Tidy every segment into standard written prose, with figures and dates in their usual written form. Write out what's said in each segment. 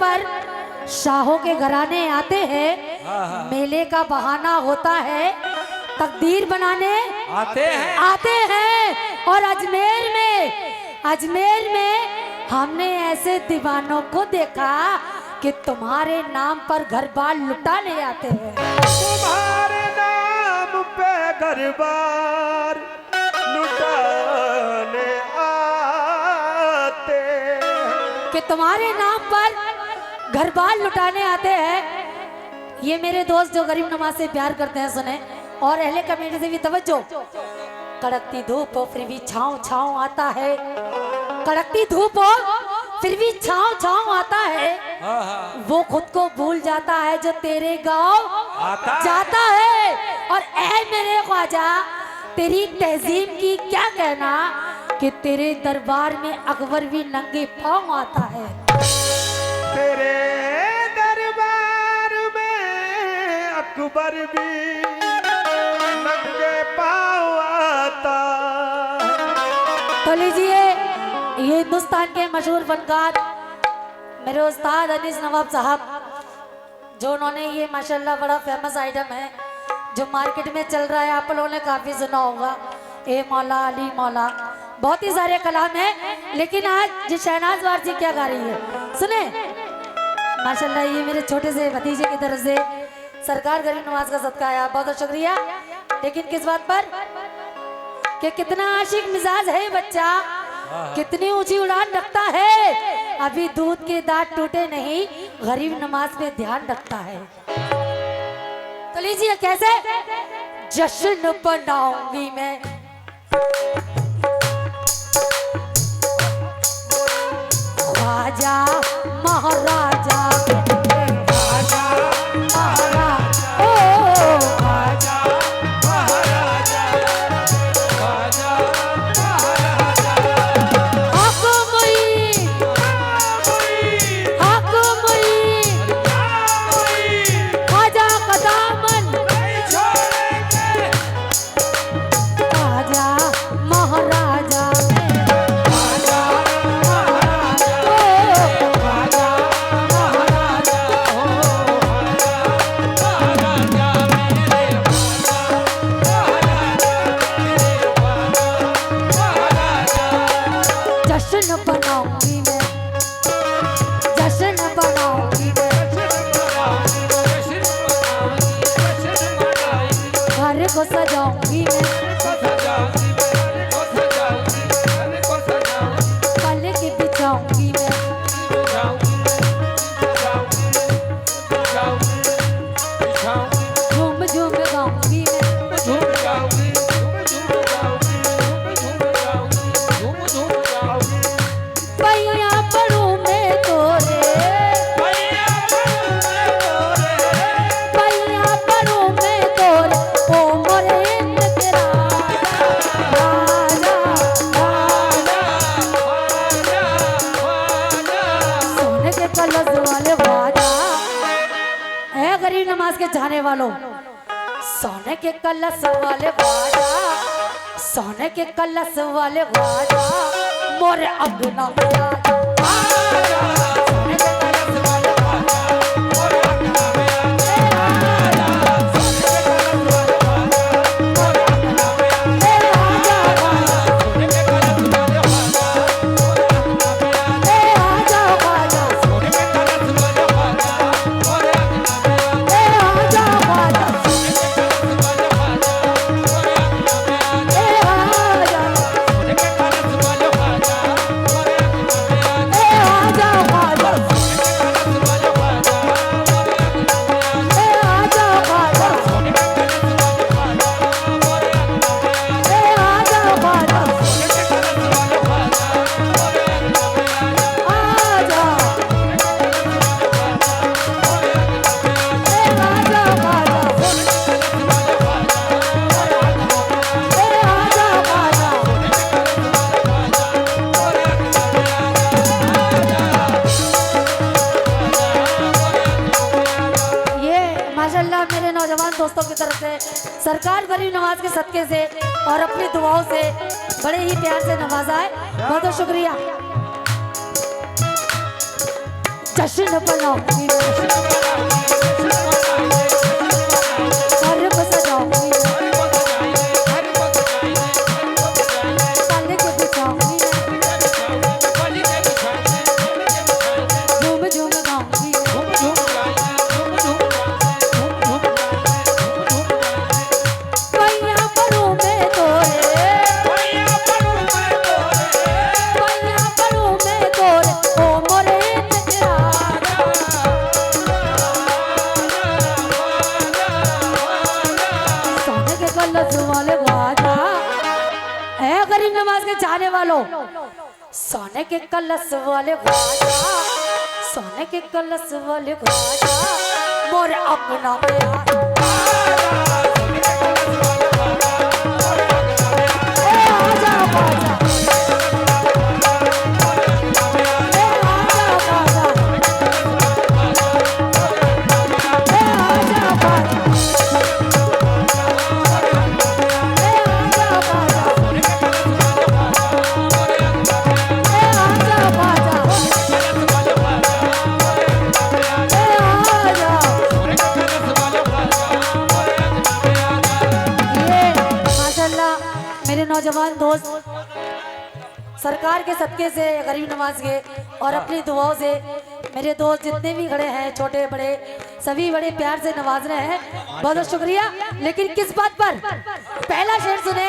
पर शाहों के घराने आते हैं, मेले का बहाना होता है, तकदीर बनाने आते हैं। और अजमेर में हमने ऐसे दीवानों को देखा कि तुम्हारे नाम पर घर बार लुटाने आते हैं। तुम्हारे नाम पे घर बार लुटाने आते, कि तुम्हारे नाम पर घर बार लुटाने आते हैं। ये मेरे दोस्त जो गरीब नवाज से प्यार करते हैं सुने, और अहले कमेटी से भी तवज्जो। कड़कती धूप हो फिर भी छाँव छाँव आता है, कड़कती धूप हो फिर भी छाँव छाँव आता है। वो खुद को भूल जाता है जो तेरे गाँव जाता है। और ऐ मेरे ख्वाजा, तेरी तहजीब की क्या कहना कि तेरे दरबार में अकबर भी नंगे पाँव आता है। तेरे दरबार में अकबर भी नंगे पाँव आता। तो लीजिए, ये हिंदुस्तान के मशहूर फनकार मेरे उस्ताद अनीस नवाब साहब, जो उन्होंने ये माशाल्लाह बड़ा फेमस आइटम है जो मार्केट में चल रहा है, आप लोगों ने काफी सुना होगा, ए मौला अली मौला। बहुत ही सारे कलाम हैं, लेकिन आज जी शहनाज वारसी क्या गा रही है सुने। माशाल्लाह ये मेरे छोटे से भतीजे की तरफ से सरकार गरीब नवाज का सदका है, बहुत बहुत शुक्रिया। लेकिन किस बात पर कि कितना आशिक मिजाज है बच्चा, कितनी ऊंची उड़ान रखता है, अभी दूध के दांत टूटे नहीं, गरीब नमाज पे ध्यान रखता है। तो लीजिए कैसे जश्न बनाऊंगी मैं, ख्वाजा महाराजा को सजाऊंगी मैं, पलक बिछाऊंगी मैं, झूम झूम गाऊंगी मैं, पैया पढ़ूं मैं तोरे, पैया पढ़ूं मैं तोरे, ओ मोरे तेरा राजा सोने के कलश वाले ख्वाजा। ऐ गरीब नमाज के चाहने वालों, सोने के कलश वाले ख्वाजा, सोने के कलश वाले ख्वाजा, मोरे अगना में आजा। दोस्तों की तरफ से सरकार गरीब नवाज के सदके से और अपनी दुआओं से बड़े ही प्यार से नवाजा है, बहुत बहुत शुक्रिया। जश्न बनाऊंगी घर सजाऊंगी पाले के बिछाऊंगी झूम झूम गाऊंगी पैया परूं मैं तोरे पैया परूं मैं तोरे ओ मोरे सोने के कलश वाले ख्वाजा है गरीब नवाज के चाहने वालों सोने के कलश वाले ख्वाजा सोने के कलश वाले ख्वाजा मोरे अपना पे आजा बाजा मेरे नौजवान दोस्त सरकार के सदके से गरीब नवाज के और अपनी दुआओं से मेरे दोस्त जितने भी खड़े हैं छोटे बड़े सभी बड़े प्यार से नवाज रहे हैं बहुत बहुत शुक्रिया। लेकिन किस बात पर पहला शेर सुने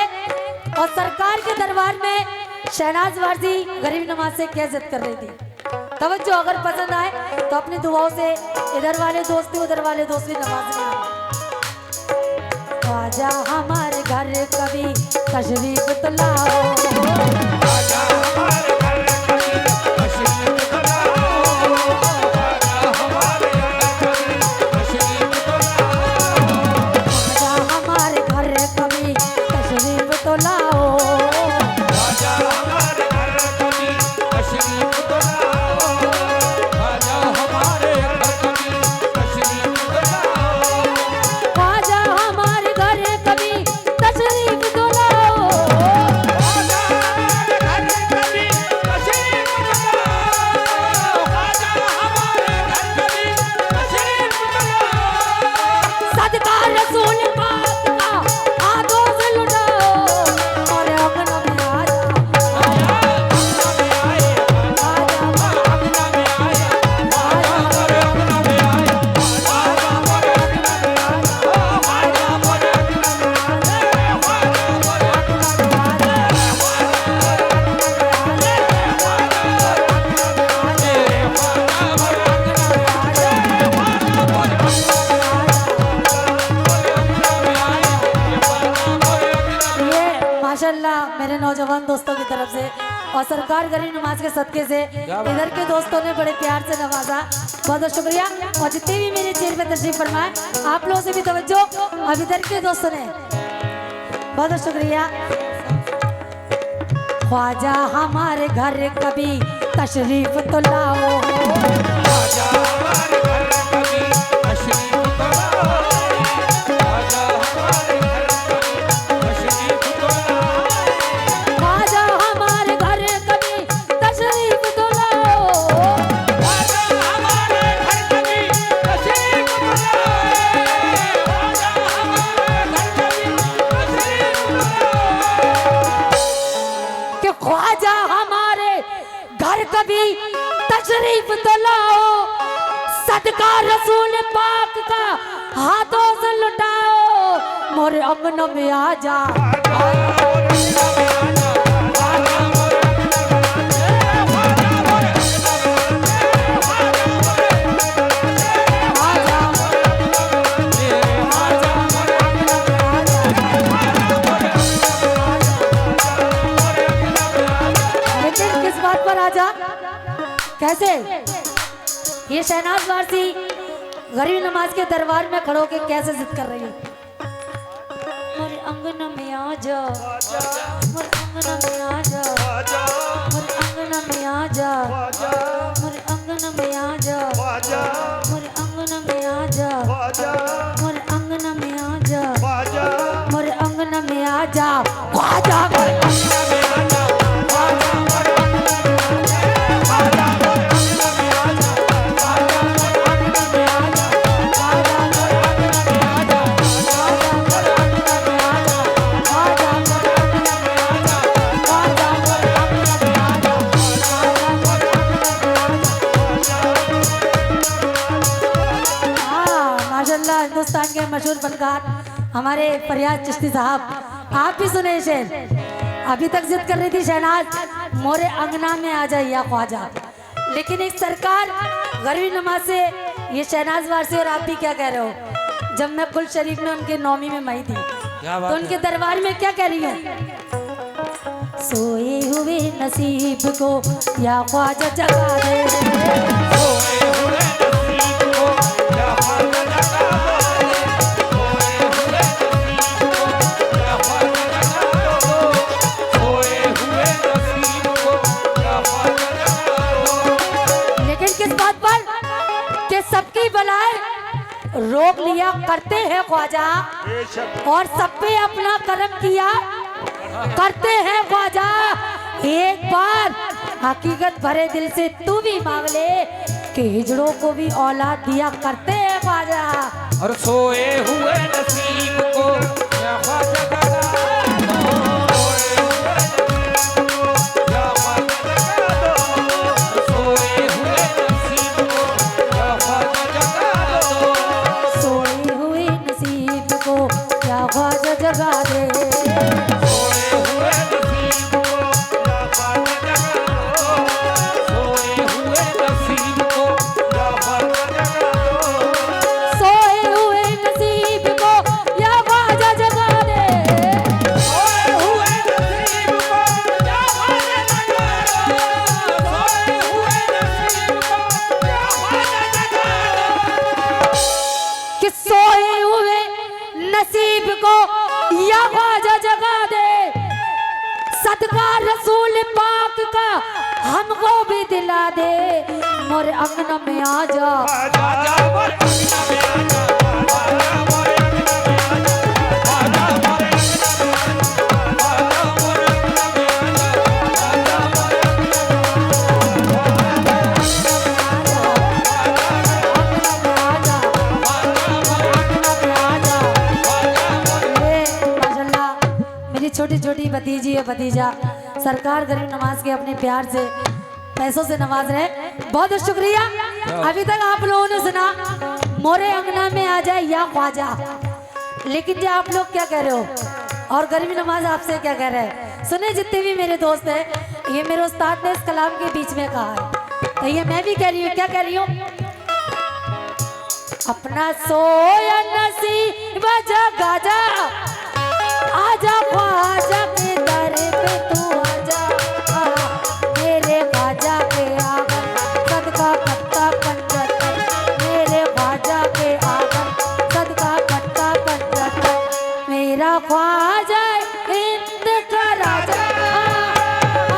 और सरकार के दरबार में शहनाज वारसी गरीब नवाज से क्या जिद कर रही थी। तवज्जो अगर पसंद आए तो अपनी दुआओं से इधर वाले दोस्त उधर वाले दोस्त भी नवाज में आए। आजा हमारे घर कभी तशरीफ तो लाओ आजा हमारे घर कभी तशरीफ तो लाओ आजा हमारे घर कभी तशरीफ तो लाओ आजा हमारे घर कभी तशरीफ तो लाओ आजा हमारे घर कभी तशरीफ तो लाओ आजा हमारे घर कभी तशरीफ तो लाओ आजा हमारे घर कभी तशरीफ तो लाओ आजा हमारे घर कभी तशरीफ तो लाओ सदका रसूल पाक का हाथों से लुटाओ और अपना में आजा माशाल्लाह मेरे नौजवान दोस्तों की तरफ से और सरकार गरीब नवाज के सदके से इधर के दोस्तों ने बड़े प्यार से नवाजा बहुत बहुत शुक्रिया। और जितने भी मेरे चेयर पे तशरीफ फरमाए आप लोगों से भी तवज्जो अब इधर के दोस्तों ने बहुत बहुत शुक्रिया। ख्वाजा हमारे घर कभी तशरीफ तो लाओ आजा हमारे घर कभी तशरीफ तो लाओ आजा हमारे घर कभी तशरीफ तो लाओ ख्वाजा हमारे घर कभी तशरीफ तो लाओ आजा हमारे घर कभी तशरीफ तो लाओ आजा हमारे घर कभी तशरीफ तो लाओ कि ख्वाजा हमारे घर कभी तशरीफ तो लाओ सदका रसूल पाक का हाथों से लुटाओ मोरे अंगन में आ जा लेकिन किस बात पर आजा कैसे ये शहनाज वारसी गरीब नवाज के दरबार में खड़ो के कैसे जिद कर रही है। मोरे अंगन में आ जा मोरे अंगन में आ जा मोरे अंगन में आ जा मोरे अंगन में आ जा मोरे अंगन में आ जा मोरे अंगन में आ जा मोरे अंगन में आ जा ख्वाजा मोरे अंगन में आ जा ख्वाजा मोरे अंगन में आ जा माशाल्लाह हिंदुस्तान के मशहूर फनकार हमारे फरियाद चिश्ती साहब, आप भी सुने शेर। अभी तक जिद कर रही थी शहनाज मोरे अंगना में आ जाए या ख्वाजा, लेकिन एक सरकार गरवी नमाज से ये शहनाज वारसी और आप भी क्या कह रहे हो, जब मैं कुल शरीफ में उनके नौमी में मई थी तो उनके दरबार में क्या कह रही हूँ, सोए हुए नसीब को या ख्वाजा जगा दे, सोए हुए नसीब को या ख्वाजा जगा दो, सोए हुए नसीब को या ख्वाजा जगा दो, सोए हुए नसीब को या ख्वाजा जगा दो। लेकिन किस बात पर कि सबकी बलाएं रोक लिया करते हैं ख्वाजा, और सब पे अपना करम किया करते हैं ख्वाजा। एक बार हकीकत भरे दिल से तू भी मांग ले कि हिजड़ों को भी औलाद दिया करते हैं ख्वाजा। और सोए हुए नसीब को या ख्वाजा जगा दो, सोए हुए नसीब को या ख्वाजा जगा दो, सोए हुए नसीब को या ख्वाजा जगा दो, सोए हुए नसीब को या ख्वाजा जगा दे, सोए हुए नसीब को या ख्वाजा जगा दो, सोए हुए नसीब को या ख्वाजा जगा दो, सोए हुए नसीब को या ख्वाजा जगा दे, सोए हुए नसीब को या ख्वाजा जगा दो, सोए हुए नसीब को या ख्वाजा जगा दो। कि सोए हुए नसीब को या ख्वाजा जगा दे, सदका रसूल पाक का हमको भी दिला दे, मोरे अंगना में आ जा, आजा मोरे अंगना में आजा, आजा मोरे अंगना में आजा, आजा मोरे अंगना में आजा, आजा मोरे अंगना में आजा, आजा मोरे माशाल्लाह मेरी छोटी छोटी भतीजी है भतीजा, सरकार गरीब नवाज के अपने प्यार से पैसों से नवाज रहे, बहुत बहुत शुक्रिया। अभी तक आप लोगों ने सुना मोरे अंगना में आ जाए या ख्वाजा, लेकिन जो आप लोग क्या कह रहे हो और गरीब नवाज आपसे क्या कह रहे हैं, सुने जितने भी मेरे दोस्त हैं, ये मेरे उस्ताद ने इस कलाम के बीच में कहा है, तो ये मैं भी कह रही हूँ, क्या कह रही हूँ, अपना सोया नसीब जगा जा, आजा ख्वाजा के दर पे तू आजा, मेरे ख्वाजा के आंगन सदका कट्टा पंजतन, मेरे ख्वाजा के आंगन सदका कट्टा पंजतन, मेरा ख्वाजा हिंद का राजा,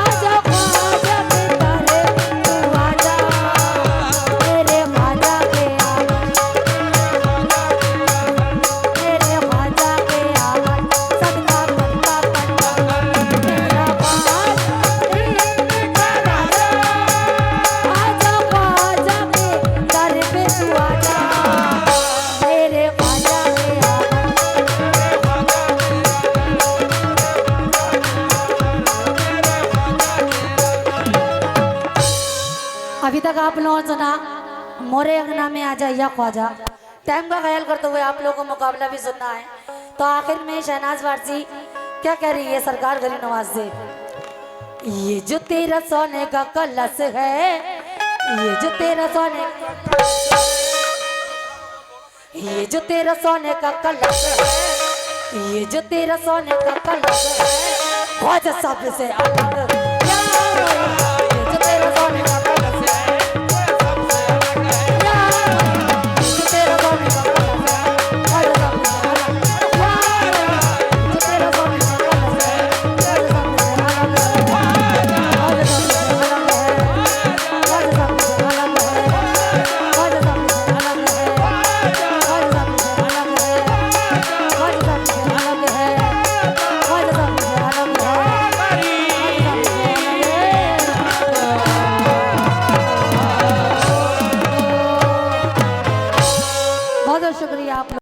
आजा ख्वाजा के दर पे तू आजा, मेरे ख्वाजा के आंगन, मेरे ख्वाजा के आंगन सदका कट्टा पंजतन, मेरा ख्वाजा हिंद का राजा, आजा ख्वाजा के दर पे तू आजा, मेरे ख्वाजा के आंगन। अभी तक आप लोगों ने सुना मोरे अंगना में आ जा या ख्वाजा, टाइम का ख्याल करते हुए आप लोगों को मुकाबला भी सुनना है, तो आखिर में शहनाज वारसी क्या कह रही है सरकार गरीब नवाज से, ये जो तेरा सोने का कलश है, ये जो तेरा सोने ये जो तेरा सोने का कलश है, ये जो तेरा सोने का कलश है, ख्वाजा साहब से अलग